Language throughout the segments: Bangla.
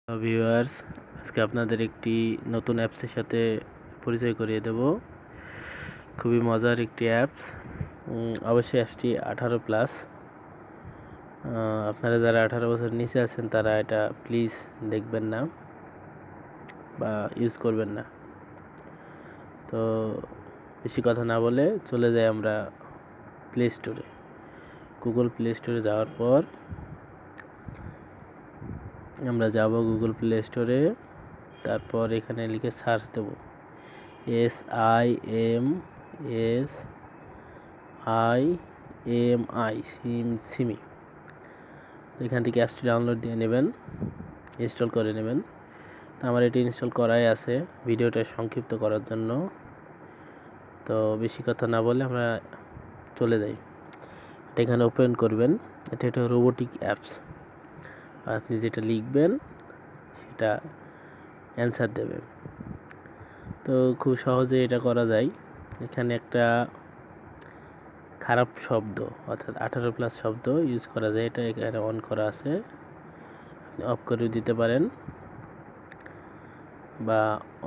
ভিউয়ার্স, আজকে আপনাদের একটি নতুন অ্যাপসের সাথে পরিচয় করিয়ে দেব। খুবই মজার একটি অ্যাপস। অবশ্যই অ্যাপসটি 18+। আপনারা যারা 18 বছর নিচে আছেন তারা এটা প্লিজ দেখবেন না বা ইউজ করবেন না। তো বেশি কথা না বলে চলে যাই আমরা প্লে স্টোরে। গুগল প্লে স্টোরে যাওয়ার পর আমরা যাব গুগল প্লে স্টোরে। তারপর এখানে লিখে সার্চ দেব SIMSIMI সিমি। এখান থেকে অ্যাপসটি ডাউনলোড দিয়ে নেবেন, ইনস্টল করে নেবেন। তো আমার এটি ইনস্টল করাই আছে ভিডিওটা সংক্ষিপ্ত করার জন্য। তো বেশি কথা না বলে আমরা চলে যাই। এটা এখানে ওপেন করবেন। এটা একটা রোবোটিক অ্যাপস। আপনি যেটা লিখবেন সেটা অ্যান্সার দেবে। তো খুব সহজে এটা করা যায়। এখানে একটা খারাপ শব্দ অর্থাৎ 18+ শব্দ ইউজ করা যায়, এটা এখানে অন করা আছে। আপনি অফ করে দিতে পারেন বা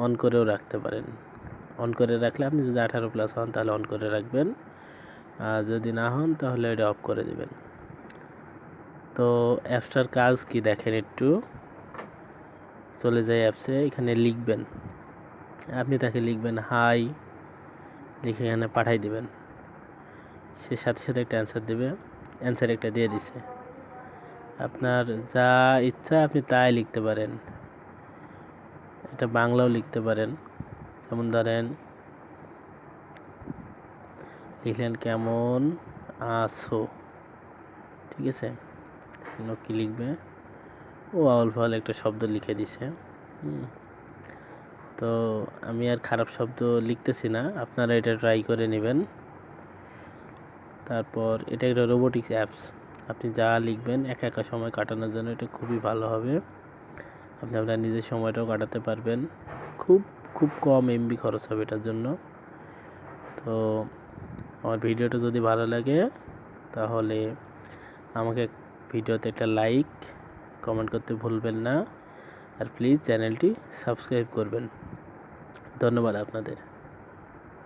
অন করেও রাখতে পারেন। অন করে রাখলে আপনি যদি 18+ হন তাহলে অন করে রাখবেন, আর যদি না হন তাহলে এটা অফ করে দিবেন। তো অ্যাপসটার কাজ কি দেখেন একটু। চলে যায় অ্যাপসে, এখানে লিখবেন, আপনি তাকে লিখবেন হাই, লিখে এখানে পাঠাই দিবেন। সে সাথে সাথে একটা অ্যান্সার দেবে। অ্যান্সার একটা দিয়ে দিছে। আপনার যা ইচ্ছা আপনি তাই লিখতে পারেন। এটা বাংলাও লিখতে পারেন। যেমন ধরেন লিখলেন কেমন আছো, ঠিক আছে। কি লিখবে, ও আউল ফাউল একটা শব্দ লিখে দিছে। তো আমি আর খারাপ শব্দ লিখতেছি না, আপনারা এটা ট্রাই করে নেবেন। তারপর এটা একটা রোবোটিক্স অ্যাপস। আপনি যা লিখবেন একা একা সময় কাটানোর জন্য এটা খুবই ভালো হবে। আপনি আপনার নিজের সময়টাও কাটাতে পারবেন। খুব খুব কম এমবি খরচ হবে এটার জন্য। তো আমার ভিডিওটা যদি ভালো লাগে তাহলে আমাকে ভিডিওতে একটা লাইক কমেন্ট করতে ভুলবেন না, আর প্লিজ চ্যানেলটি সাবস্ক্রাইব করবেন। ধন্যবাদ আপনাদের।